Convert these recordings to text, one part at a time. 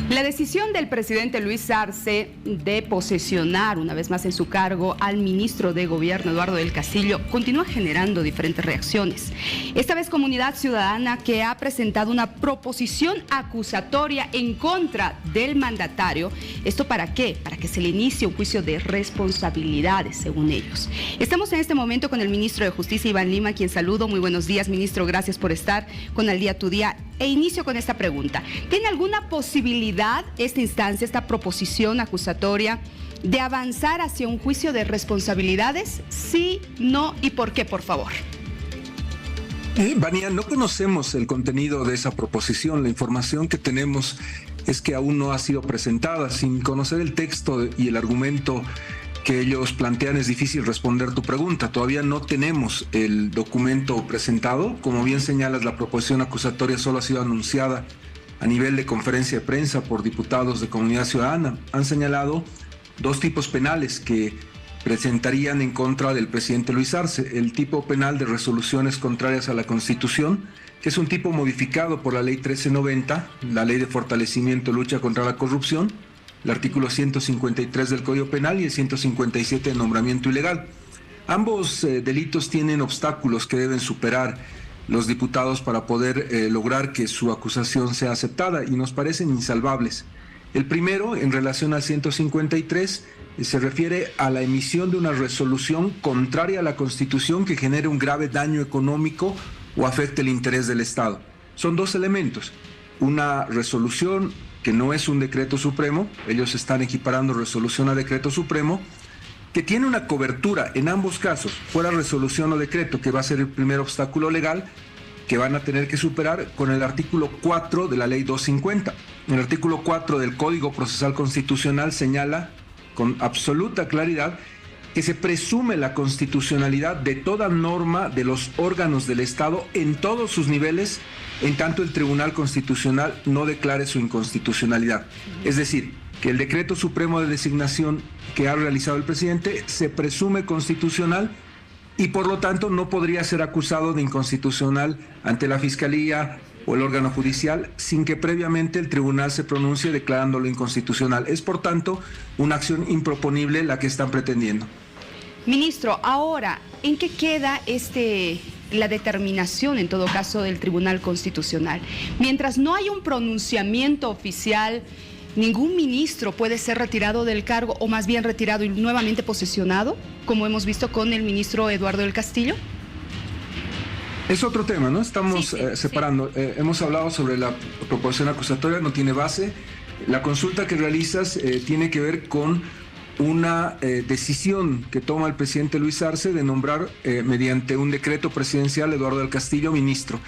La decisión del presidente Luis Arce de posesionar una vez más en su cargo al ministro de Gobierno, Eduardo del Castillo, continúa generando diferentes reacciones. Esta vez Comunidad Ciudadana, que ha presentado una proposición acusatoria en contra del mandatario. ¿Esto para qué? Para que se le inicie un juicio de responsabilidades, según ellos. Estamos en este momento con el ministro de Justicia, Iván Lima, quien saludo. Muy buenos días, ministro. Gracias por estar con Al Día Tu Día. E inicio con esta pregunta. ¿Tiene alguna posibilidad esta instancia, esta proposición acusatoria, de avanzar hacia un juicio de responsabilidades? Sí, no y por qué, por favor. Vania, no conocemos el contenido de esa proposición. La información que tenemos es que aún no ha sido presentada. Sin conocer el texto y el argumento que ellos plantean, es difícil responder tu pregunta. Todavía no tenemos el documento presentado. Como bien señalas, la proposición acusatoria solo ha sido anunciada a nivel de conferencia de prensa por diputados de Comunidad Ciudadana. Han señalado dos tipos penales que presentarían en contra del presidente Luis Arce: el tipo penal de resoluciones contrarias a la Constitución, que es un tipo modificado por la ley 1390, la ley de fortalecimiento y lucha contra la corrupción, el artículo 153 del Código Penal y el 157 de nombramiento ilegal. Ambos delitos tienen obstáculos que deben superar los diputados para poder lograr que su acusación sea aceptada, y nos parecen insalvables. El primero, en relación al 153, se refiere a la emisión de una resolución contraria a la Constitución que genere un grave daño económico o afecte el interés del Estado. Son dos elementos: una resolución que no es un decreto supremo, ellos están equiparando resolución a decreto supremo, que tiene una cobertura en ambos casos, fuera resolución o decreto, que va a ser el primer obstáculo legal que van a tener que superar con el artículo 4 de la ley 250. El artículo 4 del Código Procesal Constitucional señala con absoluta claridad que se presume la constitucionalidad de toda norma de los órganos del Estado en todos sus niveles, en tanto el Tribunal Constitucional no declare su inconstitucionalidad. Es decir, que el decreto supremo de designación que ha realizado el presidente se presume constitucional y por lo tanto no podría ser acusado de inconstitucional ante la Fiscalía o el órgano judicial sin que previamente el tribunal se pronuncie declarándolo inconstitucional. Es por tanto una acción improponible la que están pretendiendo. Ministro, ahora, ¿en qué queda la determinación, en todo caso, del Tribunal Constitucional? Mientras no hay un pronunciamiento oficial, ¿ningún ministro puede ser retirado del cargo, o más bien retirado y nuevamente posesionado, como hemos visto con el ministro Eduardo del Castillo? Es otro tema, ¿no? Estamos separando. Sí. Hemos hablado sobre la proposición acusatoria, no tiene base. La consulta que realizas tiene que ver con una decisión que toma el presidente Luis Arce de nombrar mediante un decreto presidencial Eduardo del Castillo ministro.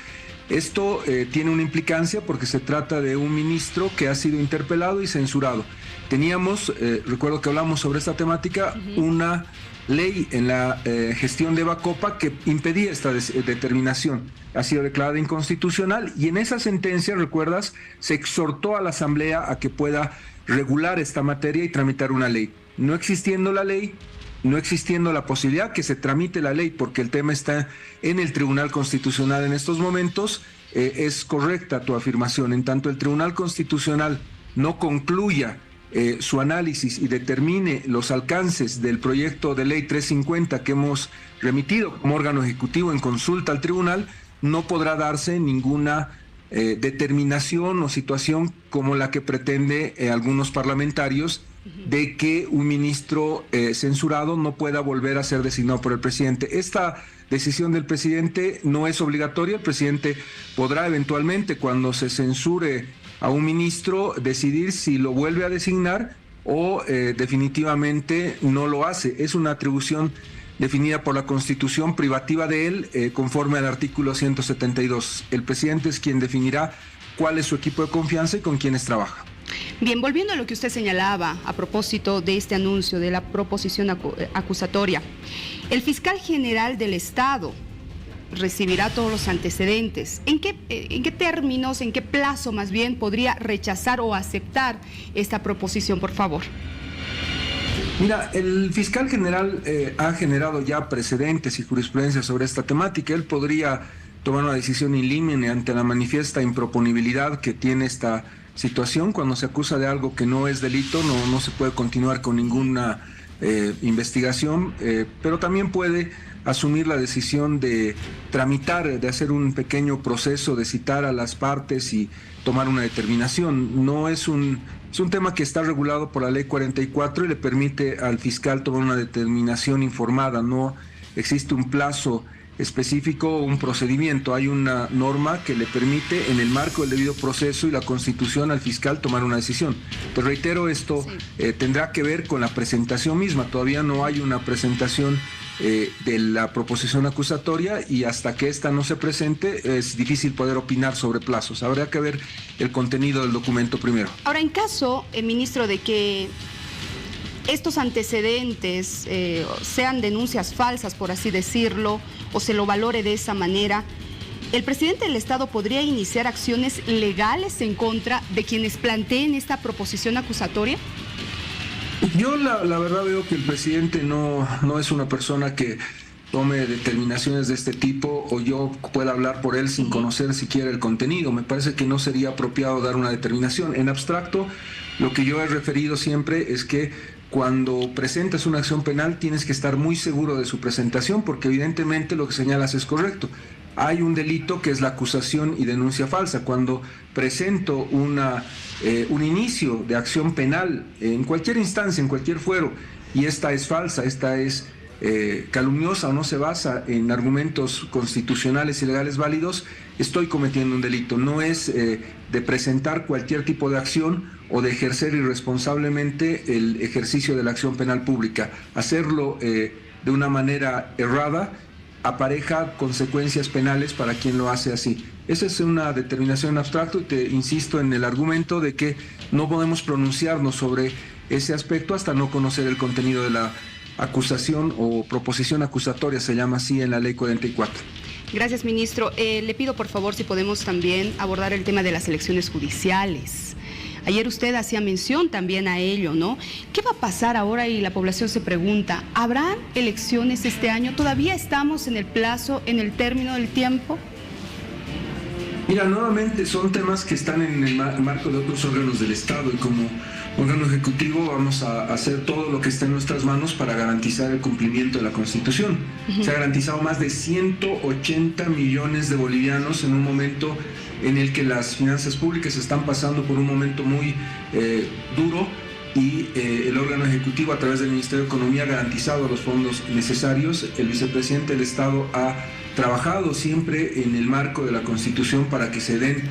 Esto tiene una implicancia porque se trata de un ministro que ha sido interpelado y censurado. Teníamos, recuerdo que hablamos sobre esta temática, una ley en la gestión de Bacopa que impedía esta determinación. Ha sido declarada inconstitucional y en esa sentencia, recuerdas, se exhortó a la Asamblea a que pueda regular esta materia y tramitar una ley. No existiendo la ley, no existiendo la posibilidad que se tramite la ley porque el tema está en el Tribunal Constitucional en estos momentos, es correcta tu afirmación. En tanto el Tribunal Constitucional no concluya su análisis y determine los alcances del proyecto de ley 350 que hemos remitido como órgano ejecutivo en consulta al tribunal, no podrá darse ninguna determinación o situación como la que pretende algunos parlamentarios de que un ministro censurado no pueda volver a ser designado por el presidente. Esta decisión del presidente no es obligatoria. El presidente podrá eventualmente, cuando se censure a un ministro, decidir si lo vuelve a designar o definitivamente no lo hace. Es una atribución definida por la Constitución privativa de él, conforme al artículo 172. El presidente es quien definirá cuál es su equipo de confianza y con quiénes trabaja. Bien, volviendo a lo que usted señalaba a propósito de este anuncio de la proposición acusatoria, el fiscal general del Estado recibirá todos los antecedentes. ¿En qué términos, en qué plazo más bien podría rechazar o aceptar esta proposición, por favor? Mira, el fiscal general ha generado ya precedentes y jurisprudencia sobre esta temática. Él podría tomar una decisión in limine ante la manifiesta improponibilidad que tiene esta situación. Cuando se acusa de algo que no es delito, no se puede continuar con ninguna investigación, pero también puede asumir la decisión de tramitar, de hacer un pequeño proceso, de citar a las partes y tomar una determinación. No es un tema que está regulado por la Ley 44 y le permite al fiscal tomar una determinación informada. No existe un plazo específico o un procedimiento. Hay una norma que le permite, en el marco del debido proceso y la Constitución, al fiscal tomar una decisión. Te reitero, esto tendrá que ver con la presentación misma. Todavía no hay una presentación de la proposición acusatoria, y hasta que esta no se presente es difícil poder opinar sobre plazos. Habría que ver el contenido del documento primero. Ahora, en caso, ministro, de que estos antecedentes sean denuncias falsas, por así decirlo, o se lo valore de esa manera, ¿el presidente del Estado podría iniciar acciones legales en contra de quienes planteen esta proposición acusatoria? Yo la verdad veo que el presidente no es una persona que tome determinaciones de este tipo, o yo pueda hablar por él sin conocer siquiera el contenido. Me parece que no sería apropiado dar una determinación. En abstracto, lo que yo he referido siempre es que cuando presentas una acción penal tienes que estar muy seguro de su presentación, porque evidentemente lo que señalas es correcto. Hay un delito que es la acusación y denuncia falsa. Cuando presento un inicio de acción penal en cualquier instancia, en cualquier fuero, y esta es falsa, esta es calumniosa o no se basa en argumentos constitucionales y legales válidos, estoy cometiendo un delito. No es de presentar cualquier tipo de acción o de ejercer irresponsablemente el ejercicio de la acción penal pública. Hacerlo de una manera errada apareja consecuencias penales para quien lo hace así. Esa es una determinación en abstracto, y te insisto en el argumento de que no podemos pronunciarnos sobre ese aspecto hasta no conocer el contenido de la acusación o proposición acusatoria, se llama así en la Ley 44. Gracias, ministro. Le pido por favor si podemos también abordar el tema de las elecciones judiciales. Ayer usted hacía mención también a ello, ¿no? ¿Qué va a pasar ahora? Y la población se pregunta, ¿habrán elecciones este año? ¿Todavía estamos en el plazo, en el término del tiempo? Mira, nuevamente son temas que están en el marco de otros órganos del Estado, y como órgano ejecutivo vamos a hacer todo lo que está en nuestras manos para garantizar el cumplimiento de la Constitución. Se ha garantizado más de 180 millones de bolivianos en un momento en el que las finanzas públicas están pasando por un momento muy duro, y el órgano ejecutivo, a través del Ministerio de Economía, ha garantizado los fondos necesarios. El vicepresidente del Estado ha trabajado siempre en el marco de la Constitución para que se den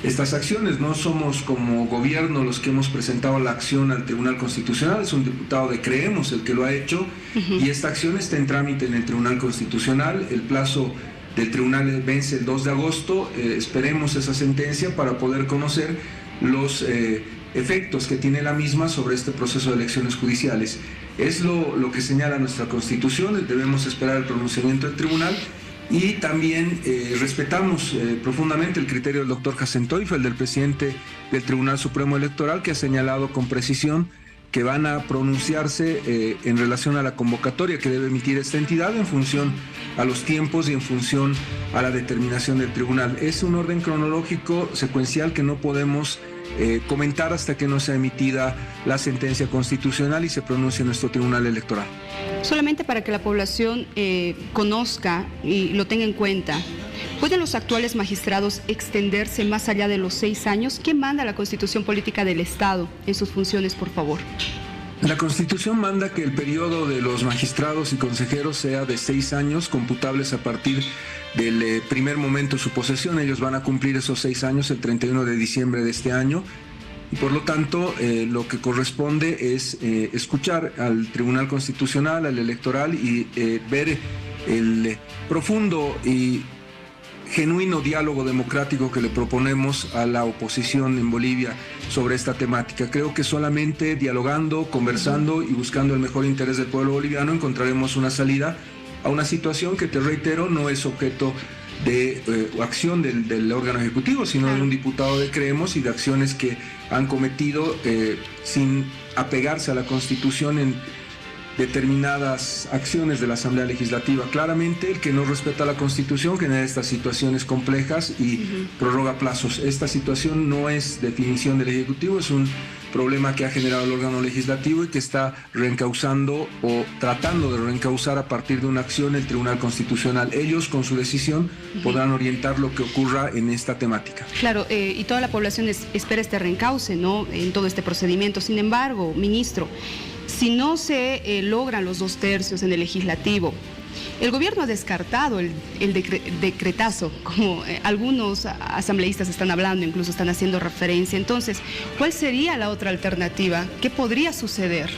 estas acciones. No somos como gobierno los que hemos presentado la acción al Tribunal Constitucional, es un diputado de Creemos el que lo ha hecho, y esta acción está en trámite en el Tribunal Constitucional. El plazo del tribunal vence el 2 de agosto, esperemos esa sentencia para poder conocer los efectos que tiene la misma sobre este proceso de elecciones judiciales. Es lo que señala nuestra Constitución, debemos esperar el pronunciamiento del tribunal, y también respetamos profundamente el criterio del doctor Hassenteufel, del presidente del Tribunal Supremo Electoral, que ha señalado con precisión que van a pronunciarse en relación a la convocatoria que debe emitir esta entidad en función a los tiempos y en función a la determinación del tribunal. Es un orden cronológico secuencial que no podemos comentar hasta que no sea emitida la sentencia constitucional y se pronuncie nuestro tribunal electoral. Solamente para que la población conozca y lo tenga en cuenta, ¿pueden los actuales magistrados extenderse más allá de los 6 años? ¿Quién manda la Constitución Política del Estado en sus funciones, por favor? La Constitución manda que el periodo de los magistrados y consejeros sea de 6 años, computables a partir del primer momento de su posesión. Ellos van a cumplir esos 6 años el 31 de diciembre de este año, y por lo tanto lo que corresponde es escuchar al Tribunal Constitucional, al Electoral, y ver el profundo y genuino diálogo democrático que le proponemos a la oposición en Bolivia sobre esta temática. Creo que solamente dialogando, conversando y buscando el mejor interés del pueblo boliviano encontraremos una salida a una situación que, te reitero, no es objeto de acción del órgano ejecutivo, sino de un diputado de Creemos y de acciones que han cometido sin apegarse a la Constitución en determinadas acciones de la Asamblea Legislativa. Claramente, el que no respeta la Constitución genera estas situaciones complejas y prorroga plazos. Esta situación no es definición del Ejecutivo, es un problema que ha generado el órgano legislativo y que está reencauzando o tratando de reencauzar a partir de una acción el Tribunal Constitucional. Ellos, con su decisión, podrán orientar lo que ocurra en esta temática. Claro, y toda la población espera este reencauce, ¿no?, en todo este procedimiento. Sin embargo, ministro, si no se logran los 2/3 en el legislativo, el gobierno ha descartado el decretazo, como algunos asambleístas están hablando, incluso están haciendo referencia. Entonces, ¿cuál sería la otra alternativa? ¿Qué podría suceder?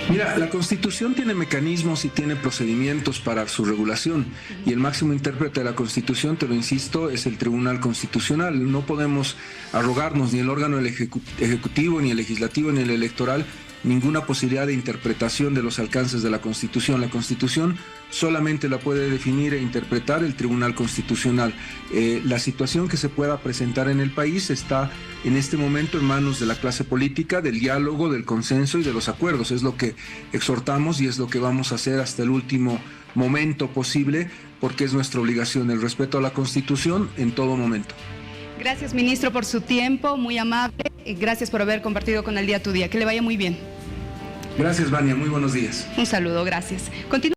Mira, la Constitución tiene mecanismos y tiene procedimientos para su regulación, y el máximo intérprete de la Constitución, te lo insisto, es el Tribunal Constitucional. No podemos arrogarnos, ni el órgano ejecutivo, ni el legislativo, ni el electoral, ninguna posibilidad de interpretación de los alcances de la Constitución. La Constitución solamente la puede definir e interpretar el Tribunal Constitucional. La situación que se pueda presentar en el país está en este momento en manos de la clase política, del diálogo, del consenso y de los acuerdos. Es lo que exhortamos y es lo que vamos a hacer hasta el último momento posible, porque es nuestra obligación el respeto a la Constitución en todo momento. Gracias, ministro, por su tiempo, muy amable. Gracias por haber compartido con El Día Tu Día. Que le vaya muy bien. Gracias, Vania. Muy buenos días. Un saludo, gracias.